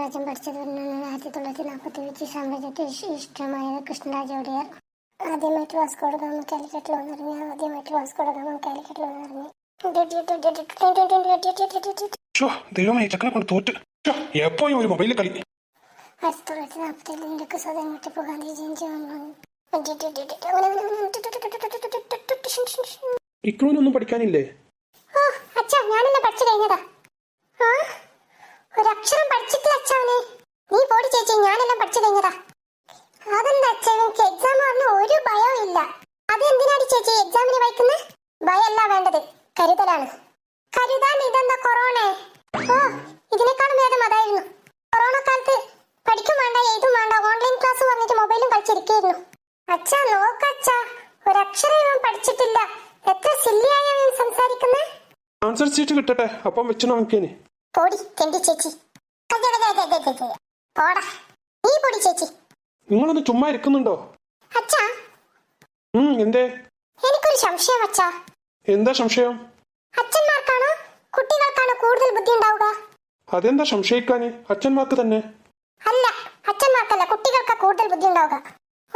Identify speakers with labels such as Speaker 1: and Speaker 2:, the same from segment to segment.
Speaker 1: രാജ്യം പഠിച്ചത് 1947 സാമ്രാജ്യത്തിൽ ഇഷ്ടമായത് കൃഷ്ണരാജ ഒഡിയർ. ആദ്യമായിട്ട് വാസ്കോഡ ഗാമ കാലിക്കറ്റിൽ വന്നിറങ്ങി.
Speaker 2: ദൈവമേ, ചക്കനെ കൊണ്ട് തോറ്റ്. എപ്പോഴും ഒരു മൊബൈലിൽ കളി.
Speaker 1: 1947 ഇന്ത്യക്ക് സ്വാതന്ത്ര്യം കിട്ടിയപ്പോൾ ഗാന്ധി ജയന്തി വന്നു.
Speaker 2: ഇക്രൂനൊന്നും പഠിക്കാനില്ലേ?
Speaker 1: അച്ഛാ, ഞാനെല്ലാം പഠിച്ചു കഴിഞ്ഞതാ. ഒരക്ഷരം പഠിച്ചിട്ടില്ല അച്ഛാവനെ. നീ പോടി ചേച്ചി, ഞാനെല്ലാം പഠിച്ചു കഴിഞ്ഞതാ. അതെന്താ അച്ഛാ, എനിക്ക് എക്സാം പറഞ്ഞ ഒരു ഭയവും ഇല്ല. അതെന്തിനാടി ചേച്ചി എക്സാമിന് വായിക്കുന്നത്? ഭയമല്ല വേണ്ടത്, കരുതലാണ്. കരുതാൻ ഇതെന്താ കൊറോണ? ഇതിനേക്കാളും ഭേദം അതായിരുന്നു. കൊറോണ കാലത്ത് പഠിക്കും വേണ്ട, എഴുതും വേണ്ട, ഓൺലൈൻ ക്ലാസ് പറഞ്ഞിട്ട് മൊബൈലും കളിച്ചിരിക്കുന്നു. അച്ഛാ നോക്കച്ചാ, ഒരക്ഷരം ഇവൻ പഠിച്ചിട്ടില്ല. എത്ര സില്ലിയായ സംസാരിക്കുന്നേ.
Speaker 2: ആൻസർ ഷീറ്റ് കിട്ടട്ടെ, അപ്പം വെച്ചു നോക്കിയേനെ.
Speaker 1: പോടി തെണ്ടി ചേച്ചി. പോടാ നീ പൊടി ചേച്ചി.
Speaker 2: നിങ്ങളൊന്ന് ചുമ്മാ ഇരിക്കുന്നുണ്ടോ?
Speaker 1: അച്ഛാ
Speaker 2: എന്തേ?
Speaker 1: എനിക്കൊരു സംശയം അച്ഛാ.
Speaker 2: എന്താ സംശയം?
Speaker 1: അച്ഛന്മാർക്കാണോ കുട്ടികൾക്കാണോ കൂടുതൽ ബുദ്ധി ഉണ്ടാവുക?
Speaker 2: അതെന്താ സംശയിക്കാന്? അച്ഛന്മാർക്ക് തന്നെ.
Speaker 1: അല്ല, അച്ഛന്മാർക്കല്ല, കുട്ടികൾക്കാ കൂടുതൽ ബുദ്ധി ഉണ്ടാവുക.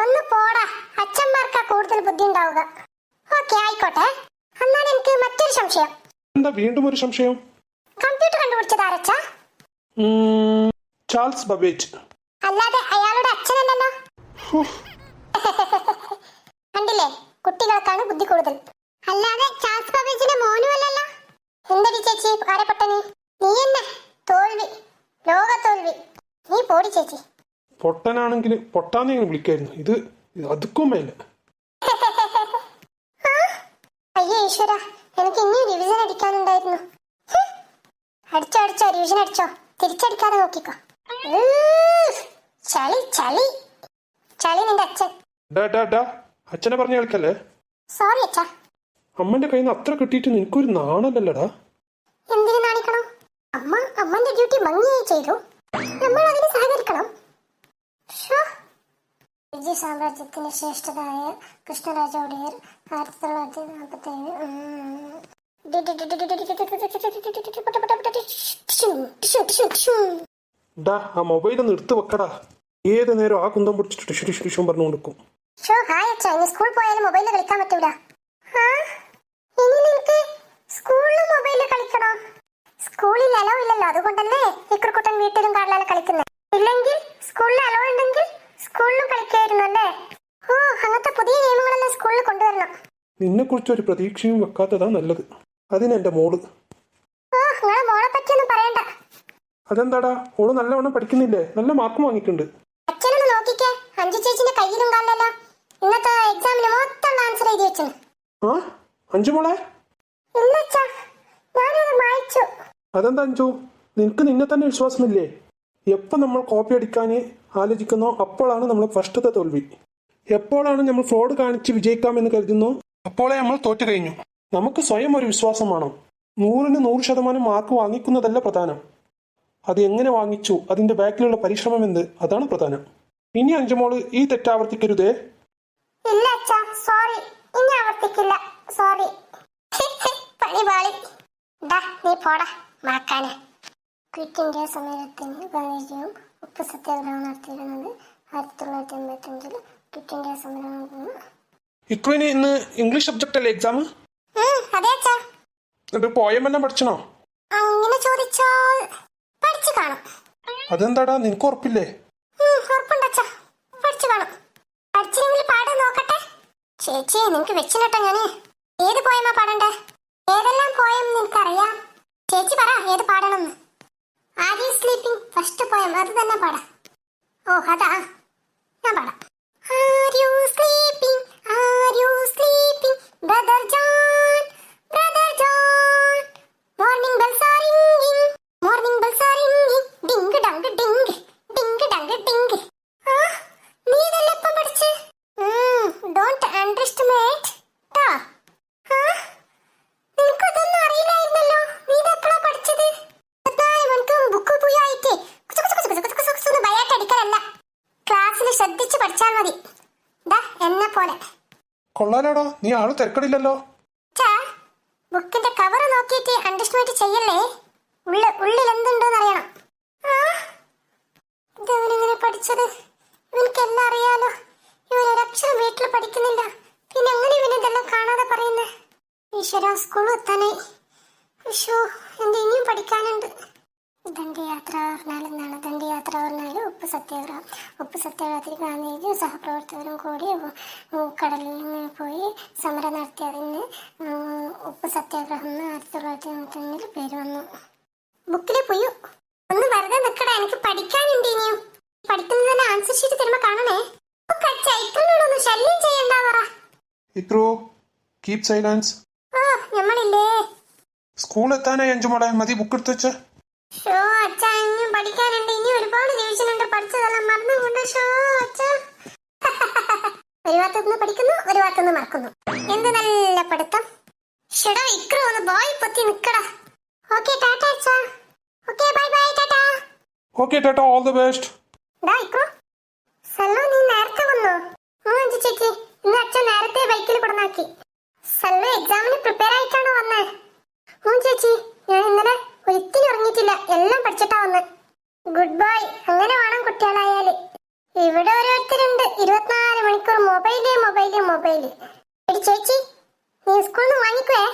Speaker 1: ഒന്ന് പോടാ, അച്ഛന്മാർക്കാ കൂടുതൽ ബുദ്ധി ഉണ്ടാവുക. ഓക്കെ ആയിക്കോട്ടെ. എന്നാൽ എനിക്ക് മറ്റൊരു സംശയം.
Speaker 2: എന്താ വീണ്ടും ഒരു സംശയം?
Speaker 1: കമ്പ്യൂട്ടർ കണ്ടുപിടിച്ചത് ആരച്ചാ?
Speaker 2: Charles Babbage.
Speaker 1: അല്ലാതെ അയാളുടെ അച്ഛനല്ലല്ലോ. കണ്ടില്ലേ, കുട്ടികൾക്കാണ് ബുദ്ധി കൂടുതൽ. അല്ലാതെ ചാൾസ് ബബേജിന്റെ മോനും അല്ലല്ലോ. എന്തടി ചേച്ചി ആരെപ്പെട്ടനി? നീ എന്നെ തോൽവി, ലോക തോൽവി. നീ പോടി ചേച്ചി.
Speaker 2: പൊട്ടനാണെങ്കിൽ പൊട്ടാന്ന് വിളിക്കായിരുന്നു. ഇത് അതുക്കും മേലെ.
Speaker 1: അയ്യോ ഈശ്വര, എനിക്ക് ഇനിയും റിവിഷൻ അടിക്കാനുണ്ടായിരുന്നു. അടിച്ചോ റിവിഷൻ അടിച്ചോ, തിരിച്ചടിക്കാതെ നോക്കിക്കോ. ചളി ചളി ചളി നിന്റെ അച്ഛൻ.
Speaker 2: അച്ഛനെ പറഞ്ഞ കളിക്കല്ലേ.
Speaker 1: സോറി അച്ഛാ.
Speaker 2: അമ്മന്റെ കയ്യിൽ നിന്ന് അത്ര കിട്ടിയിട്ട് നിനക്കൊരു നാണല്ലല്ലടാ.
Speaker 1: എന്തിനു നാണിക്കണം? അമ്മന്റെ ഡ്യൂട്ടി ഭംഗിയായി ചെയ്തു, നമ്മൾ അതിന് സഹകരിക്കണം. വിജയ സാമ്രാജ്യത്തിന്റെ ശ്രേഷ്ഠതായ കൃഷ്ണരാജ ഒഡിയർ 1947.
Speaker 2: ആ മൊബൈൽ ഒന്ന് എടുത്ത് വെക്കടാ. ഏത് നേരം ആ കുന്തം പിടിച്ചിട്ട് ടിഷു പറഞ്ഞു കൊടുക്കും.
Speaker 1: സ്കൂളിൽ പോയാലും മൊബൈലിൽ കളിക്കാൻ പറ്റൂല. ഇനി നിനക്ക് സ്കൂളിൽ മൊബൈലിൽ കളിക്കണോ? സ്കൂളിൽ അലോ ഇല്ലല്ലോ, അതുകൊണ്ടല്ലേ ഇക്കുറുക്കുട്ടൻ വീട്ടിലും കാറിലാണ് കളിക്കുന്നത്. ഇല്ലെങ്കിൽ സ്കൂളിൽ അലോ ഉണ്ടെങ്കിൽ സ്കൂളിലും കളിക്കായിരുന്നു അല്ലേ? അങ്ങനത്തെ പുതിയ നിയമങ്ങളെല്ലാം സ്കൂളിൽ കൊണ്ടുവരണം.
Speaker 2: നിന്നെ കുറിച്ച് ഒരു പ്രതീക്ഷയും വെക്കാത്തതാ നല്ലത്. അതിനെന്റെ മോള്.
Speaker 1: നിങ്ങളെ മോളെ പറ്റിയൊന്നും പറയണ്ട.
Speaker 2: അതെന്താടാ, ഓള് നല്ലവണ്ണം പഠിക്കുന്നില്ലേ? നല്ല മാർക്ക് വാങ്ങിയിട്ടുണ്ട്.
Speaker 1: അച്ഛനൊന്ന് നോക്കിക്കേ, അഞ്ചു ചേച്ചിന്റെ കയ്യിലും കാലിലല്ലോ ഇന്നത്തെ എക്സാമിന് മൊത്തം ആൻസർ എഴുതി വെച്ചു.
Speaker 2: അഞ്ചു മോളെ?
Speaker 1: ഇല്ല അച്ഛാ, ഞാനത് മായ്ച്ചു.
Speaker 2: അതെന്താ അഞ്ചു, നിനക്ക് നിന്നെ തന്നെ വിശ്വാസമില്ലേ? എപ്പോൾ നമ്മൾ കോപ്പി അടിക്കാന് ആലോചിക്കുന്നോ അപ്പോഴാണ് നമ്മൾ ഫസ്റ്റത്തെ തോൽവി. എപ്പോഴാണ് നമ്മൾ ഫ്രോഡ് കാണിച്ച് വിജയിക്കാമെന്ന് കരുതുന്നോ അപ്പോഴേ നമ്മൾ തോറ്റു കഴിഞ്ഞു. നമുക്ക് സ്വയം ഒരു വിശ്വാസം വേണം. 100ന് 100% മാർക്ക് വാങ്ങിക്കുന്നതല്ല പ്രധാനം, അത് എങ്ങനെ വാങ്ങിച്ചു, അതിന്റെ ബാക്കിലുള്ള പരിശ്രമം എന്ത്, അതാണ് പ്രധാനം. ഇനി അഞ്ചുമോള് ഈ തെറ്റാവർത്തിക്കരുതേ.
Speaker 1: ഇല്ല അച്ഛാ, സോറി, ഇനി ആവർത്തിക്കില്ല. സോറി. പണി പാളി. നീ പോടാ മാക്കാനെ. ക്വിറ്റ് ഇന്ത്യ സമരത്തിന് ഗാന്ധിജിയും ഉപ്പ് സത്യാഗ്രഹം നടത്തിയിരുന്നത് 1985 ക്വിറ്റ് ഇന്ത്യ സമരം.
Speaker 2: ഇക്വിന് ഇന്ന് ഇംഗ്ലീഷ് സബ്ജക്റ്റ് അല്ലേ എക്സാം?
Speaker 1: അതെ അച്ഛാ.
Speaker 2: ഇത് പോയം എല്ലാം പഠിച്ചണോ?
Speaker 1: അങ്ങനെ ചോദിച്ചാൽ പഠിച്ചു കാണും.
Speaker 2: അതെന്താടാ, നിനക്ക് ഉറപ്പില്ലേ?
Speaker 1: ഉറപ്പുണ്ടച്ചാ, പഠിച്ചു കാണും. പഠിച്ചില്ലെങ്കിൽ പാട് നോക്കട്ടെ. ചേച്ചി നിനക്ക് വെച്ചിട്ടോ ഞാന്. ഏത് പോയമാ പാടണ്ടേ? ഏതെല്ലാം പോയം നിനക്കറിയാം? ചേച്ചി പറ ഏത് പാടണമെന്ന്. Are you sleeping first poem, അത് തന്നെ പാടാം. അതാ ഞാൻ പാടാം. Are you sleeping, are you sleeping brother John, brother John. Morning bells are ringing, morning bells are ringing. Ding dong ding, ding dong ding. നീ ഇതെല്ലാം എപ്പം പഠിച്ച്? ഡോണ്ട് അണ്ടർ എസ്റ്റിമേറ്റ് ട്ടാ. നിനക്കതൊന്നും അറിയില്ലായിരുന്നല്ലോ. നീ ഇതെപ്പോഴാ പഠിച്ചത്? ബുക്ക് പോയിട്ട് ഭയാട്ടടിക്കലല്ല, ക്ലാസ്സിൽ ശ്രദ്ധിച്ച് പഠിച്ചാൽ മതി. എന്നെ പോലെ.
Speaker 2: കൊള്ളാലോടാ, നീ ആള് തിരക്കടില്ലല്ലോ.
Speaker 1: ബുക്കിന്റെ കവർ നോക്കിയിട്ട് അണ്ടർസ്റ്റിമേറ്റ് ചെയ്യല്ലേ. ഉള്ളിൽ എന്തുണ്ടെന്ന് അറിയണം. പഠിച്ചത്? ഇവനക്കെല്ലാം അറിയാലോ. ഇവൻ ഒരക്ഷരം വീട്ടിൽ പഠിക്കുന്നില്ല. പിന്നെ എങ്ങനെ ഇവൻ ഇതെല്ലാം കാണാതെ പറയുന്നേ? ഈശ്വര, സ്കൂളിൽ എത്താനായി. വിഷു, എന്റെ ഇനിയും പഠിക്കാനുണ്ട്. ദണ്ഡിയാത്ര പറഞ്ഞാൽ എന്താണ്? ദണ്ഡിയാത്ര പറഞ്ഞാൽ ഉപ്പ് സത്യാഗ്രഹം. ഉപ്പ് സത്യാഗ്രഹത്തിൽ ഗാന്ധിജിയും സഹപ്രവർത്തകരും കൂടി കടലിൽ പോയി സമരം നടത്തിയതിന് ഉപ്പ് സത്യാഗ്രഹം എന്ന് 1991 പേര് വന്നു. ബുക്കിലെ പോയി ഒന്ന് വെറുതെ നിൽക്കട, എനിക്ക് പഠിക്കാനുണ്ട് ഇനിയും. പഠിക്കുന്നതിന്റെ ആൻസർ ഷീറ്റ് തരുമ്പോ കാണണേ. ചൈത്രനോടൊന്ന് ശല്യം ചെയ്യണ്ട പറ.
Speaker 2: Ikru, keep silence.
Speaker 1: ഓ, ഞമ്മളില്ലേ
Speaker 2: സ്കൂൾ എത്താനായി 5 മോളെ. മതി, ബുക്ക് എടുത്ത് വെച്ച്.
Speaker 1: ഷോ അച്ഛാ, ഇനിയും പഠിക്കാനുണ്ട്. ഇനി ഒരുപാട് ഡിവിഷനുണ്ട്. പഠിച്ചതെല്ലാം മറന്നുകൊണ്ട്. ഷോ അച്ഛാ. ഒരു ഭാഗത്തുനിന്ന് പഠിക്കുന്നു, ഒരു ഭാഗത്തുനിന്ന് മറക്കുന്നു. എന്ത് നല്ല പഠിത്തം. ഷെടാ ഇക്രു, ഒന്ന് ബോയ് പൊത്തി നിക്കടാ. ഓക്കെ ടാറ്റ അച്ഛാ. Okay bye bye Tata.
Speaker 2: Okay Tata, all the best.
Speaker 1: ഡാ ഇക്രു, സല്ലോ നീ നേരത്തെ വന്നോ? ചേച്ചി, ഇന്ന് അച്ഛൻ നേരത്തെ ബൈക്കിൽ കൊണ്ടുവന്നാക്കി. സല്ലോ എക്സാമിന് പ്രിപ്പയർ ആയിട്ടാണോ വന്നേ? ചേച്ചി, ഞാൻ ഇന്നലെ ഒരിക്കലും ഉറങ്ങിയിട്ടില്ല. എല്ലാം പഠിച്ചിട്ടാ വന്ന്. Good bye. അങ്ങനെ വേണം കുട്ടികളായാല്. ഇവിടെ ഓരോരുത്തരുണ്ട് 24 മണിക്കൂർ മൊബൈല് മൊബൈല് മൊബൈല്. എടി ചേച്ചി, നീ സ്കൂളിൽ നിന്ന് വാങ്ങിക്കുവേ.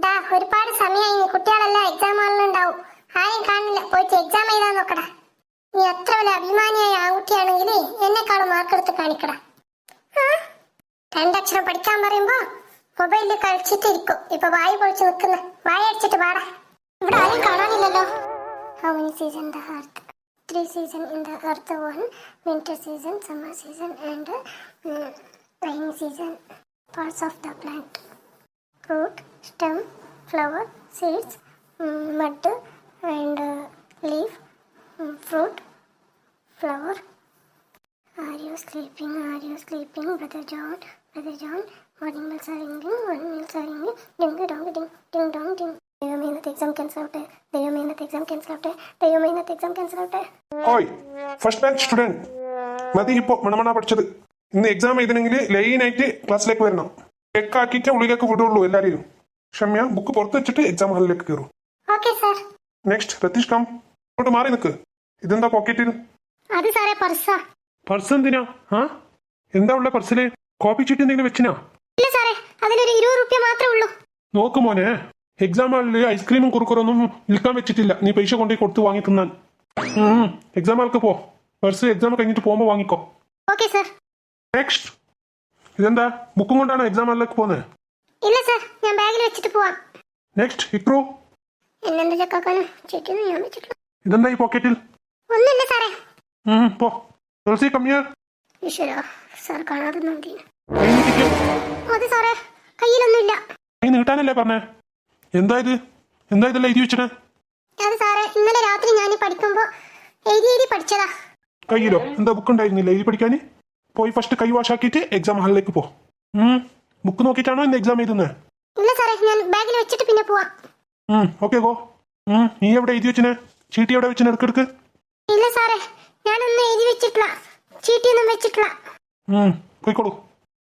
Speaker 1: ഡാ, ഒരുപാട് സമയമായി. കുട്ടികളെല്ലാം എക്സാം ഹാളിലുണ്ടാവും. ആരും കാണില്ല. പോയിട്ട് എക്സാം എഴുതാൻ നോക്കടാ. നീ അത്ര വലിയ അഭിമാനിയായ ആൺകുട്ടിയാണെങ്കിൽ എന്നെക്കാളും മാർക്കെടുത്ത് കാണിക്കടാ. 2 അക്ഷരം പഠിക്കാൻ പറയുമ്പോ മൊബൈലിൽ കളിച്ചിട്ടിരിക്കും. ഇപ്പൊ വായി പൊളിച്ച് നിൽക്കുന്ന. വായ അടിച്ചിട്ട് പാടാ. ഇവിടെ ആരും കാണാനില്ലല്ലോ. How many seasons in the earth? 3 seasons in the earth. 1 winter season, summer season and rainy season. Parts of the plant: root, stem, flower, seeds, mud and leaf, fruit, flower. Are you sleeping? Are you sleeping, brother John? Brother John, morning bells are ringing, morning bells are ringing. Ding dong ding, ding dong ding. ദൈവമേ, ഇന്നത്തെ exam cancel ആവട്ടെ. ദൈവമേ, ഇന്നത്തെ exam cancel ആവട്ടെ. ദൈവമേ, ഇന്നത്തെ exam cancel ആവട്ടെ.
Speaker 2: ഓയ്, ഫസ്റ്റ് ബാച്ച് സ്റ്റുഡന്റ്, മതി ഇപ്പോ മണമണ പഠിച്ചത്. ഇന്ന് എക്സാം എഴുതണമെങ്കിൽ ലൈനായിട്ട് ക്ലാസ്സിലേക്ക് വരണം. ചെക്കാക്കിയിട്ട് ഉള്ളിലേക്ക് വിടുള്ളൂ എല്ലാവരെയും. ക്ഷമ്യ, ബുക്ക് പുറത്ത് വെച്ചിട്ട് എക്സാം ഹാളിലേക്ക് കയറും.
Speaker 1: Okay sir.
Speaker 2: Next Ratheesh, come. അങ്ങോട്ട് മാറി നിൽക്ക്. ഇതെന്താ പോക്കറ്റിൽ?
Speaker 1: അത് സാറേ പർസാ.
Speaker 2: പർസ് എന്തിനാ? എന്താ ഉള്ള പർസില്? കോപ്പി ചീട്ട് എന്തെങ്കിലും വെച്ചിനാ?
Speaker 1: ഇല്ല സാറേ, അതിലൊരു 20 രൂപ മാത്രമേ ഉള്ളൂ.
Speaker 2: നോക്ക് മോനെ, എക്സാം ഹാളിൽ ഐസ്ക്രീമും കുറുക്കുറൊന്നും വിൽക്കാൻ വെച്ചിട്ടില്ല. നീ പൈസ കൊണ്ടുപോയി കൊടുത്ത് വാങ്ങി തിന്നാൻ. എക്സാം ഹാൾക്ക് പോ. പർസ് എക്സാം കഴിഞ്ഞിട്ട് പോകുമ്പോൾ വാങ്ങിക്കോ.
Speaker 1: Okay sir.
Speaker 2: നെക്സ്റ്റ്, ഇതെന്താ ബുക്കും കൊണ്ടാണോ എക്സാം ഹാളിലേക്ക് പോകുന്നത്?
Speaker 1: ഇല്ല സർ, ഞാൻ ബാഗിൽ വെച്ചിട്ട് പോവാം.
Speaker 2: നെക്സ്റ്റ്, ഇക്രു.
Speaker 1: എന്നെന്താ ചക്കാക്കാനും ചേച്ചിയൊന്നും ഞാൻ വെച്ചിട്ടില്ല.
Speaker 2: ഇതെന്താ ഈ പോക്കറ്റിൽ?
Speaker 1: ഒന്നുമില്ല സാറേ.
Speaker 2: പോ. തുളസി, കം ഹിയർ.
Speaker 1: ഈശ്വര, സാർ കാണാതെ നോക്കി.
Speaker 2: കൈ നീട്ടിക്ക്.
Speaker 1: അത് സാറേ, കയ്യിലൊന്നുമില്ല.
Speaker 2: കൈ നീട്ടാനല്ലേ പറഞ്ഞേ? എന്താ ഇതെല്ലാം എഴുതി വെച്ചിട്ട്?
Speaker 1: അത് സാറേ, ഇന്നലെ രാത്രി ഞാൻ പഠിക്കുമ്പോ എഴുതി പഠിച്ചതാ.
Speaker 2: കയ്യിലോ? എന്താ ബുക്ക് ഉണ്ടായിരുന്നില്ല എഴുതി പഠിക്കാൻ? പോയി ഫസ്റ്റ് കൈ വാഷാക്കിയിട്ട് എക്സാം ഹാളിലേക്ക് പോ. ബുക്ക് നോക്കിയിട്ടാണോ ഇന്ന് എക്സാം എഴുതുന്നത്?
Speaker 1: ഇല്ല സാറേ, ഞാൻ ബാഗിൽ വെച്ചിട്ട് പിന്നെ പോവാം.
Speaker 2: Okay go. നീ എവിടെ എഴുതി വെച്ചിനെ? ചീട്ടി എവിടെ വെച്ചിനെ? എടുക്കെടുക്ക്.
Speaker 1: ഇല്ല സാറേ, ഞാനൊന്നും എഴുതി വെച്ചിട്ടില്ല. ചീട്ടിയൊന്നും വെച്ചിട്ടില്ല.
Speaker 2: പോയിക്കോളൂ.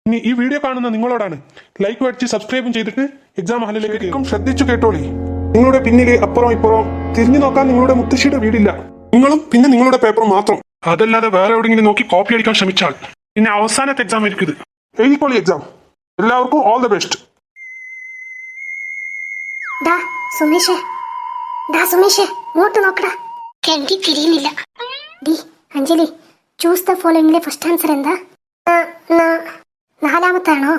Speaker 2: ഇനി ഈ വീഡിയോ കാണുന്ന നിങ്ങളോടാണ്. ലൈക്ക് അടിച്ച് സബ്സ്ക്രൈബും ചെയ്തിട്ട് എക്സാം ഹാളിലേക്ക് ശ്രദ്ധിച്ചു കേട്ടോളി. നിങ്ങളുടെ പിന്നില് അപ്പുറം ഇപ്പുറം തിരിഞ്ഞു നോക്കാൻ നിങ്ങളുടെ മുത്തശ്ശിയുടെ വീടില്ല. നിങ്ങളും പിന്നെ നിങ്ങളുടെ പേപ്പർ മാത്രം. അതല്ലാതെ വേറെ എവിടെയെങ്കിലും നോക്കി കോപ്പി അടിക്കാൻ ശ്രമിച്ചാൽ പിന്നെ അവസാനത്തെ എക്സാം ആയിരിക്കും ഇത്. എഴുതിക്കോളി എക്സാം. എല്ലാവർക്കും ഓൾ ദ ബെസ്റ്റ്.
Speaker 1: സുമേഷേ, ഇങ്ങോട്ട് നോക്കടാ. എനിക്ക് തിരിയുന്നില്ല. അഞ്ജലി, ചൂസ് ദ ഫോളോയിങ്ങിലെ ഫസ്റ്റ് ആൻസർ എന്താ? 4-മത്താണോ?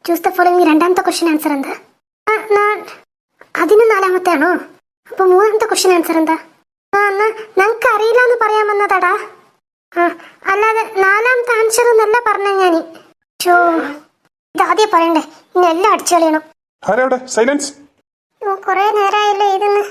Speaker 1: ചൂസ് ദ ഫോളോയിങ് 2-മത്തെ ക്വസ്റ്റ്യൻ ആൻസർ എന്താ? അതിന് 4-മത്താണോ? അപ്പൊ 3-മത്തെ ക്വസ്റ്റ്യൻ ആൻസർ എന്താ? ഞങ്ങൾക്ക് അറിയില്ല എന്ന് പറയാൻ വന്നതാടാ. അല്ലാതെ 4-മത്തെ ആൻസർ എന്നല്ല പറഞ്ഞ ഞാന്. ഇതാദ്യം പറയണ്ടേ, ഇനി എല്ലാം അടിച്ചു കളയണം.
Speaker 2: സൈലൻസ്.
Speaker 1: കൊറേ നേരമായല്ലോ ഇതെന്ന്.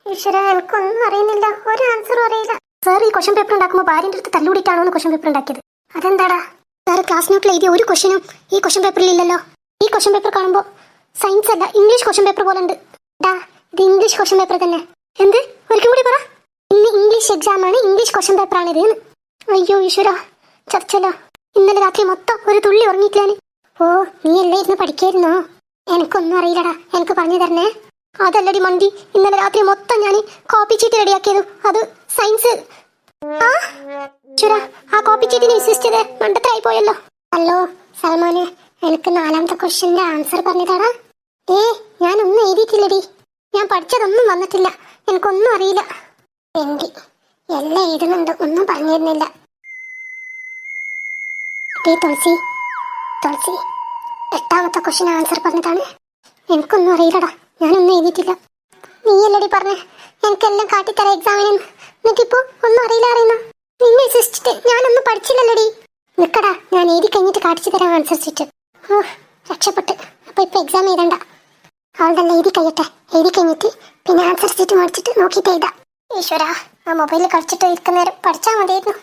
Speaker 1: ഈശ്വര, എനിക്കൊന്നും അറിയുന്നില്ല. ഒരു ആൻസറും അറിയില്ല. സാർ ഈ ക്വസ്റ്റ്യൻ പേപ്പർ ഉണ്ടാക്കുമ്പോൾ ഭാര്യൻ്റെ അടുത്ത് തല്ലുകൂടിയിട്ടാണോ ക്വസ്റ്റ്യൻ പേപ്പർ ഉണ്ടാക്കിയത്? അതെന്താടാ? സാർ ക്ലാസ് നോട്ടിൽ എഴുതിയ ഒരു ക്വസ്റ്റ്യനും ഈ ക്വസ്റ്റ്യൻ പേപ്പറിൽ ഇല്ലല്ലോ. ഈ ക്വസ്റ്റ്യൻ പേപ്പർ കാണുമ്പോൾ സയൻസ് അല്ല, ഇംഗ്ലീഷ് ക്വസ്റ്റ്യൻ പേപ്പർ പോലെ ഉണ്ട്. ഇത് ഇംഗ്ലീഷ് ക്വസ്റ്റ്യൻ പേപ്പർ തന്നെ. എന്ത്? ഒരിക്കലും കൂടി പറ. ഇന്ന് ഇംഗ്ലീഷ് എക്സാം ആണ്, ഇംഗ്ലീഷ് ക്വസ്റ്റ്യൻ പേപ്പർ ആണ് ഇത്. അയ്യോ ഈശ്വര, ചർച്ചല്ലോ. ഇന്നലെ രാത്രി മൊത്തം ഒരു തുള്ളി ഉറങ്ങിയിട്ടില്ല. ഓ, നീ അല്ലേ ഇരുന്ന് പഠിക്കായിരുന്നോ? എനിക്കൊന്നും അറിയില്ലടാ, എനിക്ക് പറഞ്ഞു തരണേ. അതല്ലടി മണ്ടി, ഇന്നലെ രാത്രി മൊത്തം ഞാൻ കോപ്പി ചീട്ട് റെഡിയാക്കിയത്. അത് സയൻസ് ആ കോപ്പി ചീറ്റിന് വിശ്വസിച്ചത് മണ്ടത്തായി പോയല്ലോ. ഹലോ സൽമാന്, എനിക്ക് 4ാമത്തെ ക്വസ്റ്റ്യന്റെ ആൻസർ പറഞ്ഞതാടാ. ഞാനൊന്നും എഴുതിയിട്ടില്ലടി. ഞാൻ പഠിച്ചതൊന്നും വന്നിട്ടില്ല. എനിക്കൊന്നും അറിയില്ല. എന്റെ എല്ലാം എഴുതുന്നുണ്ട്, ഒന്നും പറഞ്ഞിരുന്നില്ല. തുളസി 8ാമത്തെ ക്വസ്റ്റ്യൻ ആൻസർ പറഞ്ഞതാണ്. എനിക്കൊന്നും അറിയില്ലടാ, ഞാനൊന്നും എഴുതിയിട്ടില്ല. നീയല്ലടി പറഞ്ഞേ എനിക്കെല്ലാം കാട്ടിത്തരാം എക്സാമിന്. എന്നിട്ടിപ്പോ ഒന്നും അറിയില്ല അറിയുന്ന നിന്നെ വിശ്വസിച്ചിട്ട് ഞാനൊന്നും പഠിച്ചില്ലല്ലോടി. നിക്കടാ, ഞാൻ എഴുതി കഴിഞ്ഞിട്ട് കാട്ടിച്ചു തരാം ആൻസർ ഷീറ്റ്. രക്ഷപ്പെട്ട്. അപ്പൊ ഇപ്പൊ എക്സാം എഴുതണ്ട, അവളുടെ എഴുതി കഴിയട്ടെ. എഴുതി കഴിഞ്ഞിട്ട് പിന്നെ ആൻസർ ഷീറ്റ് മേടിച്ചിട്ട് നോക്കിയിട്ട് എഴുതാം. ഈശ്വരാ, ആ മൊബൈലിൽ കളിച്ചിട്ട് ഇരിക്കുന്നേരം പഠിച്ചാൽ മതിയായിരുന്നു.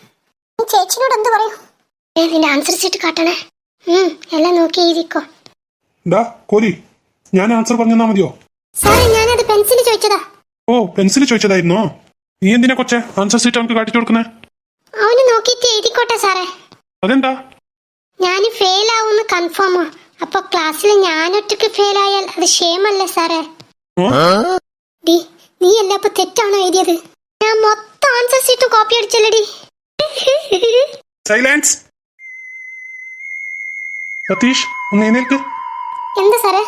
Speaker 1: നീ ചേച്ചിനോട് എന്ത് പറയും? നിന്റെ ആൻസർ ഷീറ്റ് കാട്ടണേ. എല്ലാം നോക്കി എഴുതിക്കോ.
Speaker 2: കോരി, ഞാൻ ആൻസർ പറഞ്ഞാ മതിയോ?
Speaker 1: സാറേ, ഞാനത് പെൻസിൽ ചോദിച്ചതാ.
Speaker 2: ഓ, പെൻസിൽ ചോദിച്ചതായിരുന്നോ? നീ എന്തിനാ കൊച്ചെ ആൻസർ ഷീറ്റ് അവർക്ക് കാട്ടിച്ചു കൊടുക്കുന്നേ?
Speaker 1: അവന് നോക്കിയിട്ട് എഴുതിക്കോട്ടെ സാറേ.
Speaker 2: അതെന്താ?
Speaker 1: ഞാൻ ഫെയിൽ ആവുമെന്ന് കൺഫേമാ. അപ്പൊ ക്ലാസ്സിൽ ഞാനൊറ്റക്ക് ഫെയിൽ ആയാൽ അത് ഷേമല്ലേ സാറേ? നീ അല്ല അപ്പൊ തെറ്റാണോ എഴുതിയത്? ഞാൻ മൊത്തം ആൻസർ ഷീറ്റ് കോപ്പി അടിച്ചല്ലടി.
Speaker 2: സൈലൻസ്. സതീഷ്, ഒന്ന് എഴുന്നേൽക്ക്.
Speaker 1: എന്താ സാറേ?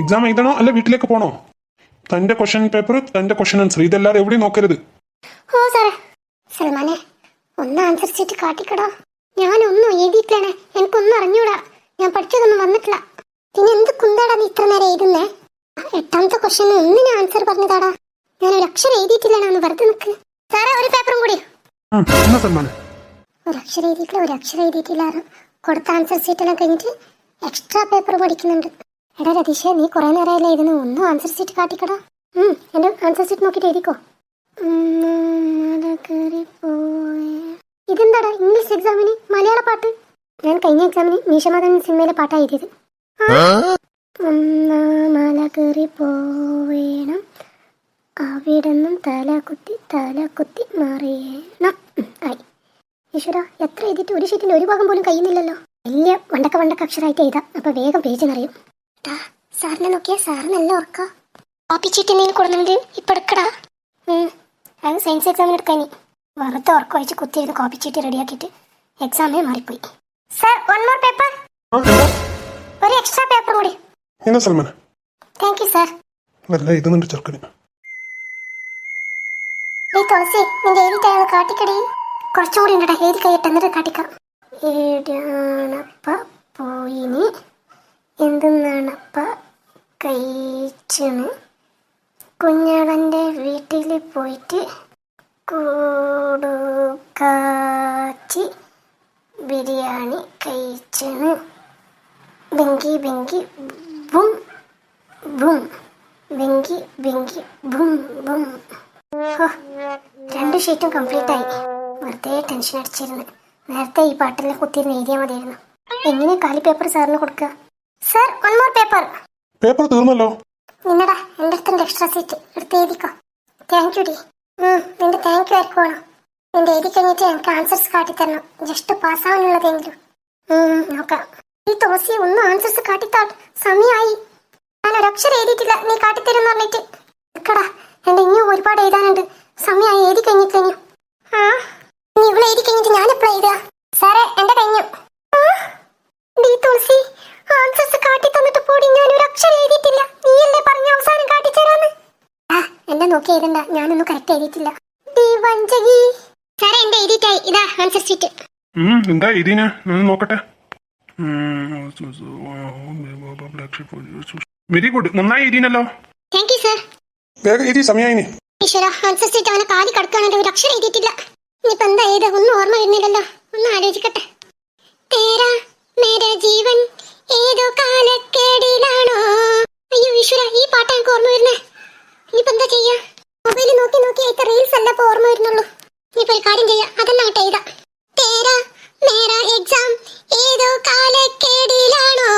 Speaker 2: എക്സാം എഴുതണോ അല്ല വീട്ടിലേക്ക് പോണോ? തന്റെ ക്വസ്റ്റ്യൻ പേപ്പർ, തന്റെ ക്വസ്റ്റ്യൻ ആൻസർ, ഇതെല്ലാരും എവിടെയും നോക്കരുത്.
Speaker 1: ഓ സാറേ. സൽമാനെ, ഒന്ന് ആൻസർ ഷീറ്റ് കാട്ടിക്കടാ. ഞാനൊന്നും എഴുതിയിട്ടാണ്, എനിക്കൊന്നും അറിഞ്ഞൂടാ. ഞാൻ പഠിച്ചതൊന്നും വന്നിട്ടില്ല. പിന്നെ എന്ത് കുന്താടാ നീ ഇത്ര നേരം എഴുതുന്നേ? 8ാമത്തെ ക്വസ്റ്റ്യന് ഒന്നിനും ആൻസർ പറഞ്ഞതാടാ. ഞാൻ ഒരു അക്ഷരം എഴുതിയിട്ടില്ലാന്ന് വെറുതെ നിൽക്ക്. സാറേ, ഒരു പേപ്പറും കൂടി. ഒരു അക്ഷരം എഴുതിയിട്ടില്ല. കൊടുത്ത ആൻസർ ഷീറ്റ് എല്ലാം കഴിഞ്ഞിട്ട് എക്സ്ട്രാ പേപ്പർ പഠിക്കുന്നുണ്ട്. എടാ രതീഷേ, നീ കുറെ നേരമല്ലേ എഴുതുന്നു? ഒന്നും ആൻസർ ഷീറ്റ് കാട്ടിക്കടാ. എന്റെ ആൻസർ ഷീറ്റ് നോക്കിട്ട് എഴുതിക്കോ. ഇതെന്താടാ ഇംഗ്ലീഷ് എക്സാമിന് മലയാള പാട്ട്? ഞാൻ കഴിഞ്ഞ എക്സാമിന് മീശമാധവൻ സിനിമയിലെ പാട്ടാ എഴുതിയത്. മല കയറി പോവേണം, അവിടെന്നും തല കുത്തി മറിയണം. ആയി. ഈശ്വര, എത്ര എഴുതിയിട്ട് ഒരു ഷീറ്റിന്റെ ഒരു ഭാഗം പോലും കഴിയുന്നില്ലല്ലോ. വലിയ വണ്ടക്ക അക്ഷരമായിട്ട് എഴുതാം, അപ്പൊ വേഗം പേജ് നിറയും. സാറിനെ നോക്കിയാ സാറ് നല്ല ഉറക്ക. കോപ്പി ചീറ്റ് എന്തെങ്കിലും കൊടുക്കുന്നുണ്ട്, ഇപ്പൊ എടുക്കടാ. അത് സയൻസ് എക്സാമിന് എടുക്കാനി. വെറുതെ ഉറക്കം ഒഴിച്ച് കുത്തിയിരുന്ന് കോപ്പി ചീറ്റ് റെഡിയാക്കിയിട്ട് എക്സാമേ മാറിപ്പോയി. Sir, one more paper. ഒരു എക്സ്ട്രാ പേപ്പർ കൂടി. Thank you sir. തുളസി, നിന്റെ എഴുതി ടൈം കാട്ടിക്കടി. കുറച്ചുകൂടി ഉണ്ടടാ, എഴുതി കഴിയട്ടെ എന്നിട്ട് കാട്ടിക്കാം. ഏടാണപ്പ പോയിന്, എന്തെന്നാണപ്പ കഴിച്ചണ്, കുഞ്ഞാടൻ്റെ വീട്ടിൽ പോയിട്ട് കൂടുകാച്ചി ബിരിയാണി കഴിച്ചണ്, ബെങ്കി ബും ബും, ബെങ്കി ബും ബും. 2 ഷീറ്റും കംപ്ലീറ്റ് ആയി. വെറുതെ ടെൻഷൻ അടിച്ചിരുന്നു. നേരത്തെ ഈ പാട്ടെല്ലാം കുത്തിയിരുന്ന് എഴുതിയാൽ മതിയായിരുന്നു. എങ്ങനെ കാലി പേപ്പർ സാറിന് കൊടുക്കുക? Sir, one more paper.
Speaker 2: Paper തീർന്നല്ലോ.
Speaker 1: നിന്നടാ, എൻ്റെ അടുത്തുണ്ട് എക്സ്ട്രാ സീറ്റ്, എടുത്ത് എഴുതിക്കോ. താങ്ക് യു ഡി. നിന്റെ താങ്ക് യു ആയിരിക്കുവാണോ? നിന്റെ എഴുതി കഴിഞ്ഞിട്ട് എനിക്ക് ആൻസേഴ്സ് കാട്ടിത്തരണം, ജസ്റ്റ് പാസ്സാവാനുള്ളതെങ്കിലും. നോക്കാം. ഈ തുളസി ഒന്നും ആൻസേഴ്സ് കാട്ടിത്താ. സമയമായി. ഞാൻ ഒരക്ഷരം എഴുതിയിട്ടില്ല, നീ കാട്ടിത്തരുമെന്ന് പറഞ്ഞിട്ട്. നിൽക്കടാ, എൻ്റെ ഇനിയും ഒരുപാട് എഴുതാനുണ്ട്. സമയമായി, എഴുതി കഴിഞ്ഞിട്ട്. നീ ഇവിടെ എഴുതി കഴിഞ്ഞിട്ട് ഞാൻ എപ്പോഴാ എഴുതുക? സാറേ, എന്റെ കഴിഞ്ഞു. തുളസി, ആൻസേഴ്സ് കാട്ടി തന്നിട്ട് പോടി. ഞാൻ ഒരു അക്ഷരം എഴുതിയിട്ടില്ല. നീയല്ലേ പറഞ്ഞ അവസാനം കാട്ടിച്ചേരാന്ന്? എന്നെ നോക്കി എഴുതണ്ട, ഞാനൊന്നും കറക്റ്റ് എഴുതിയിട്ടില്ല. സാറേ, എന്റെ എഴുതിയിട്ടായി. ഇതാ ആൻസർ ഷീറ്റ്.
Speaker 2: എന്താ എഴുതിനാ? നോക്കട്ടെ. വെരി ഗുഡ്, നന്നായി എഴുതിനല്ലോ.
Speaker 1: Thank you sir.
Speaker 2: വേഗം എഴുതി, സമയമായി.
Speaker 1: ഈശ്വര, ആൻസർ ഷീറ്റ് അവനെ കാലി കടക്കാനുണ്ട്. ഒരു അക്ഷരം എഴുതിയിട്ടില്ല. ഇനിയിപ്പോ എന്താ എഴുതാ? ഒന്നും ഓർമ്മ വരുന്നില്ലല്ലോ. ഒന്ന് ആലോചിക്കട്ടെ. തേരാ മേരാ ജീവൻ ഏതോ കാലക്കേടിലാണോ. അയ്യോ ഈശ്വര, ഈ പാട്ടാ എനിക്ക് ഓർമ്മ വരുന്നേ. ഇനിയിപ്പോ എന്താ ചെയ്യാ? മൊബൈലിൽ നോക്കി ആയിട്ട് റീൽസ് അല്ല ഇപ്പൊ ഓർമ്മ വരുന്നുള്ളൂ. ഇനിയിപ്പോ ഒരു കാര്യം ചെയ്യാം, അതെല്ലാം അങ്ങോട്ട് എഴുതാം. തേരാ മേരാ എക്സാം ഏതോ കാലക്കേടിലാണോ.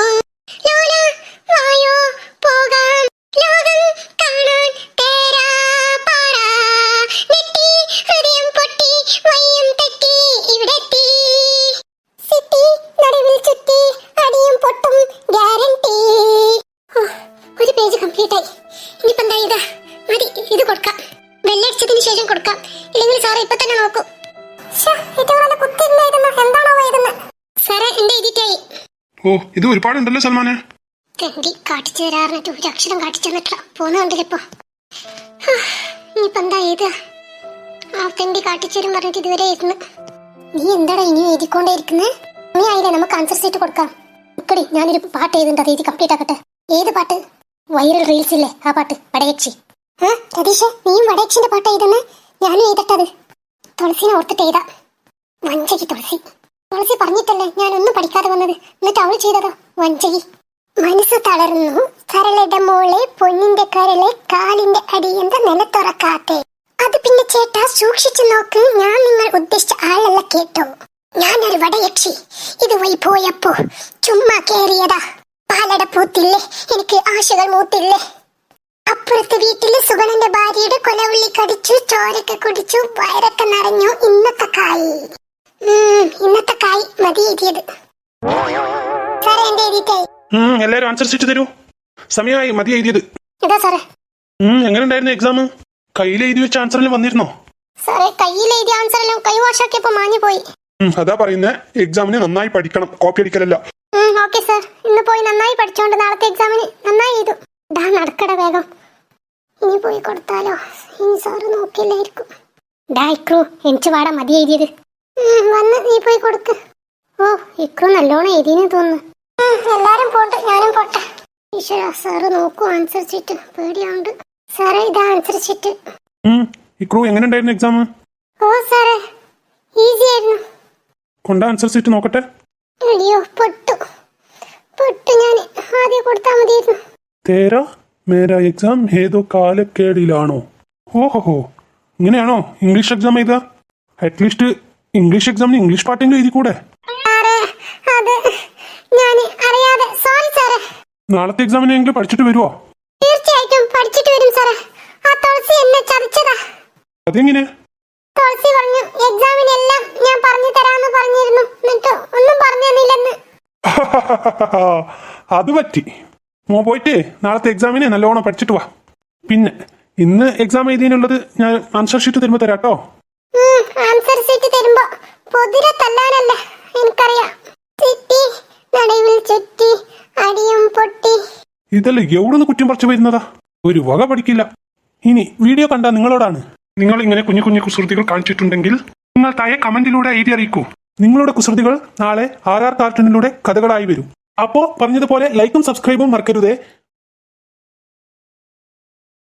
Speaker 1: ലോല വായോ പോകാം ലോകം കാണാൻ. തേരാ പാടാ നെട്ടി ഹൃദയം പൊട്ടി വയ്യം തെറ്റി ഇവിടെത്തി. സിറ്റി നടുവിൽ ചുറ്റി അടിയും പൊട്ടും ഗ്യാരണ്ടി. ഒരു പേജ് കംപ്ലീറ്റ് ആയി. ഇനിയിപ്പോ എന്താ ഇതാ മതി, ഇത് കൊടുക്കാം. വെല്ലടിച്ചതിന് ശേഷം കൊടുക്കാം, ഇല്ലെങ്കിൽ സാറ് ഇപ്പൊ തന്നെ നോക്കൂ. സാറേ എന്റെ എഴുതിട്ടായി.
Speaker 2: ഓ ഇത് ഒരുപാടുണ്ടല്ലോ സൽമാനെ.
Speaker 1: തെണ്ടി കാട്ടിച്ചു തരാറിട്ട് ഒരു അക്ഷരം കാട്ടിച്ചു തന്നിട്ടില്ല. പോന്നുണ്ടല്ലോ ഇപ്പൊ. ഇനിയിപ്പോ എന്താ എഴുതുക? ആ തെണ്ടി കാട്ടിച്ചു തരും പറഞ്ഞിട്ട് ഇതുവരെ ഇരുന്ന്. നീ എന്താടാ ഇനിയും എഴുതിക്കൊണ്ടേ ഇരിക്കുന്നേ? നീ ആയില്ലേ, നമുക്ക് ആൻസർ ഷീറ്റ് കൊടുക്കാം. ഇക്കടി ഞാനൊരു പാട്ട് എഴുതുന്നുണ്ട്, അത് എഴുതി കംപ്ലീറ്റ് ആക്കട്ടെ. ഏത് പാട്ട്? വൈറൽ റീൽസ് ഇല്ലേ ആ പാട്ട്, വടയക്ഷി. രതീഷ് നീയും വടയക്ഷിന്റെ പാട്ട് എഴുതുന്നേ? ഞാനും എഴുതട്ടത്. തുളസിനെ ഓർത്തിട്ട് എഴുതാ. വഞ്ചകി തുളസി. തുളസി പറഞ്ഞിട്ടല്ലേ ഞാനൊന്നും പഠിക്കാതെ വന്നത്, എന്നിട്ട് അവൾ ചെയ്തതോ വഞ്ചകി. മനസ്സ് തളർന്നു കരളുടെ മോളെ, പൊന്നിന്റെ കരളെ, കാലിന്റെ അടിയന്ത നിലത്തുറക്കാത്തെ. അത് പിന്നെ ചേട്ടാ സൂക്ഷിച്ചു നോക്ക്, ഞാൻ നിങ്ങൾ ഉദ്ദേശിച്ച ആളല്ല കേട്ടോ. ഞാനൊരു വടയക്ഷി, ഇതുവഴി പോയപ്പോ ചുമ്മാ കേറിയതാ. പാലട പൂത്തില്ലേ, എനിക്ക് ആശകൾ മൂത്തില്ലേ. അപ്പുറത്തെ വീട്ടില് സുഗണന്റെ ഭാര്യയുടെ കൊലവുള്ളി കടിച്ചു, ചോരൊക്കെ കുടിച്ചു, വയറൊക്കെ നിറഞ്ഞു. ഇന്നത്തെ കായ് മതി എഴുതിയത്. സാറേ എന്റെ എഴുതിയിട്ടായി.
Speaker 2: എല്ലാരും ആൻസർ ഷീറ്റ് തരൂ. സമയമായി, മതി എഴുതിയത്.
Speaker 1: ഇതാ സാറേ.
Speaker 2: എങ്ങനെ ഉണ്ടായിരുന്നു എക്സാം? കയ്യിൽ എഴുതി വെച്ച ആൻസറിൽ വന്നിരുന്നോ?
Speaker 1: സാറേ കയ്യിൽ എഴുതിയ ആൻസറെല്ലാം കൈവാഷാക്കിയപ്പോ മാഞ്ഞു പോയി.
Speaker 2: അതാ പറയുന്നേ, എക്സാമിന് നന്നായി പഠിക്കണം, കോപ്പി അടിക്കലല്ല.
Speaker 1: ഓക്കെ സാർ, ഇന്ന് പോയി നന്നായി പഠിച്ചോണ്ട് നാളത്തെ എക്സാമിന് നന്നായി എഴുതും. ഡാ നടക്കട വേഗം. ഇനി പോയി കൊടുത്താലോ? ഇനി സാറ് നോക്കില്ലായിരിക്കും. ഡാ ഇക്രു, എനിക്ക് പാടാ മതി എഴുതിയത്. വന്ന് നീ പോയി കൊടുക്ക്. ഓ ഇക്രു നല്ലോണം എഴുതിയെന്ന് തോന്നുന്നു. എല്ലാരും പോണ്ട്, ഞാനും പോട്ടെ. ഈശ്വര, സാറ് നോക്കൂ ആൻസർ ഷീറ്റ്, പേടിയാവുണ്ട്. സാറേ ഇതാ ആൻസർ ഷീറ്റ്.
Speaker 2: ഇക്രു എങ്ങനെ ഉണ്ടായിരുന്നു എക്സാം?
Speaker 1: ഓ സാറേ ഈസി ആയിരുന്നു.
Speaker 2: കൊണ്ട ആൻസർ ഷീറ്റ് നോക്കട്ടെ.
Speaker 1: അയ്യോ പൊട്ടു ഞാൻ ആദ്യം കൊടുത്താൽ മതിയായിരുന്നു.
Speaker 2: തേരാ മേരാ എക്സാം ഏതോ കാലക്കേടിലാണോ? ഓഹോ, ഇങ്ങനെയാണോ ഇംഗ്ലീഷ് എക്സാം എഴുതുക? അറ്റ്ലീസ്റ്റ് ഇംഗ്ലീഷ് എക്സാമിന് ഇംഗ്ലീഷ് പാട്ടെങ്കിലും എഴുതി കൂടെ? നാളത്തെ എക്സാമിനെങ്കിലും പഠിച്ചിട്ട് വരുവോ?
Speaker 1: തീർച്ചയായിട്ടും പഠിച്ചിട്ട് വരും സാറേ. ആ തുളസി എന്നെ ചതിച്ചതാ.
Speaker 2: അതെങ്ങനെ?
Speaker 1: തുളസി പറഞ്ഞു എക്സാമിനെല്ലാം ഞാൻ പറഞ്ഞു തരാന്ന് പറഞ്ഞിരുന്നു, എന്നിട്ട് ഒന്നും പറഞ്ഞു തന്നില്ലെന്ന്.
Speaker 2: അത് പറ്റി. പോയിട്ട് നാളത്തെ എക്സാമിന് നല്ലോണം പഠിച്ചിട്ട് വാ. പിന്നെ ഇന്ന് എക്സാം എഴുതിയുള്ളത് ഞാൻ ആൻസർ ഷീറ്റ് തരുമ്പോ തരാട്ടോ.
Speaker 1: ആൻസർ ഷീറ്റ് തരുമ്പോ പൊതിര തല്ലാനല്ല, എനിക്കറിയാം. ചുറ്റി നടുവിൽ ചുറ്റി അടിയും പൊട്ടി.
Speaker 2: ഇതല്ലേ എവിടുന്ന് കുറ്റം പറിച്ചു വരുന്നതാ? ഒരു വക പഠിക്കില്ല. ഇനി വീഡിയോ കണ്ടാ നിങ്ങളോടാണ്. നിങ്ങൾ ഇങ്ങനെ കുഞ്ഞു കുഞ്ഞു കുസൃതികൾ കാണിച്ചിട്ടുണ്ടെങ്കിൽ നിങ്ങൾ താഴെ കമന്റിലൂടെ എഴുതി അറിയിക്കൂ. നിങ്ങളുടെ കുസൃതികൾ നാളെ RR കാർട്ടൂണിലൂടെ കഥകളായി വരും. അപ്പോ പറഞ്ഞതുപോലെ ലൈക്കും സബ്സ്ക്രൈബും മറക്കരുതേ.